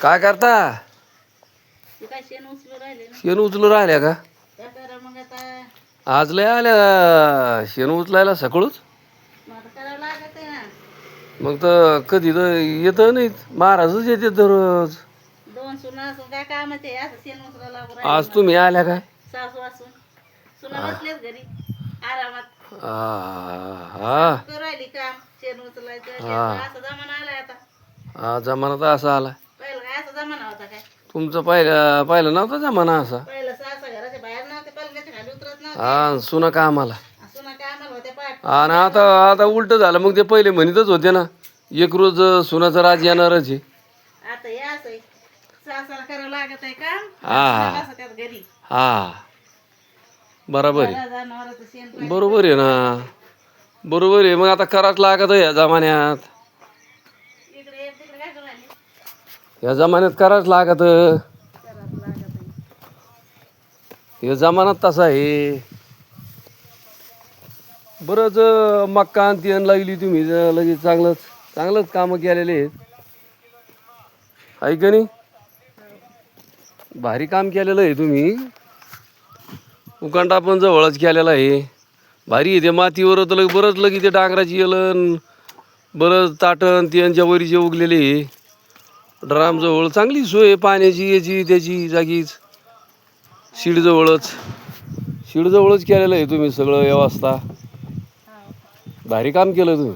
काय करता? तू काय शेण उचलू राहिले ना? शेण उचलू राहिल्या का? काय करा मग आता? आज लय आल्या शेण उचलायला सकाळूच. मग आता करावं लागत आहे ना. मग तर कधी तर येत नाहीत, महाराजच येते दररोज. दोन सुना असून काय कामाचे आहे? असं शेण उचलायला लागू आज राहिले तुम्ही मला. आल्या काय? सासू असून सुना बसलेच घरी आरामात. हा सासू करू राहिली काम शेण उचलायचं हा. असं जमाना आलाय आता. हा जमाना तर असा आला. पहिलं काय असा जमाना होता काय? तुमचं पहिलं नव्हता जमाना असा. पहिलं सासा घराच्या बाहेर नव्हते, पलंगाच्या खाली उतरत नव्हते. हा सुना कामाला. सुना कामाला होत्या पाठ. आणि आता आता उलट झालं. मग ते पहिले म्हणतच होते ना, एक रोज सुनाचा राज येणारच आहे. आता हे असं आहे, सासाला करावं लागत आहे काम. हा. सुना बसत्यात घरी. हा बरोबर आहे. जनावराचं शेण पाणी बरोबर आहे ना, बरोबर आहे. मग आता करावंच लागत या जमान्यात. इकडे ये, तिकडे काय करू राहिली? या जमान्यात करावंच लागत. करावं लागत आहे. हे जमान्यात तसा आहे. बरंच मक्का आणि तेन लागली तुम्ही लगेच चांगलंच कामं केलेले आहेत. आहे का नाही? भारी काम केलेलं आहे तुम्ही. उकांडा पण जवळच केलेला आहे. भारी आहे. ते मातीवर तर बरंच लगी ते डांगराची येलन बरंच ताटण त्यांच्या वरीचे उगलेले आहे. ड्राम जवळ चांगली सोय पाण्याची याची त्याची जागीच. शिडजवळच केलेलं आहे तुम्ही सगळं व्यवस्था. भारी काम केलं तुम्ही.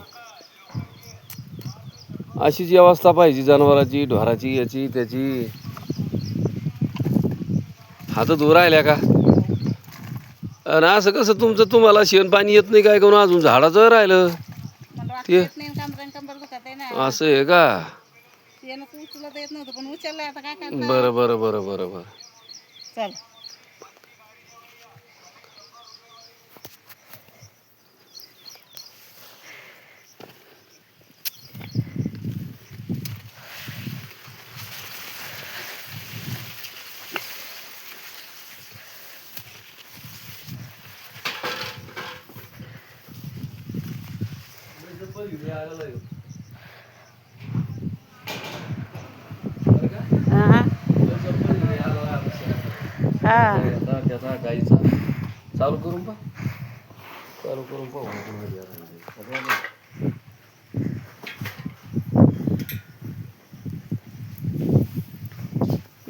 अशीच व्यवस्था पाहिजे जनावराची ढोराची याची त्याची. हात धुवून राहिल्या का? आणि असं कसं तुम्हाला शेण पाणी येत नाही काय करून अजून झाडाचं राहिलं ते असं आहे का? उचलत येत नव्हतं पण उचललंय आता काय करणार? बरं बरं बरं बरं बरं. चल त्याचा गाईचा चालू करून पाहू.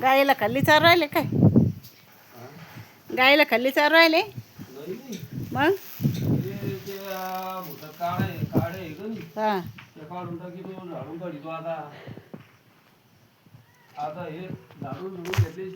गाईला खाल्ली चार राहिले काय? गाईला खाल्ली चार राहिले मग? हा काढून टाकी तो झाडून काढी तो आता हे झाडून घेतले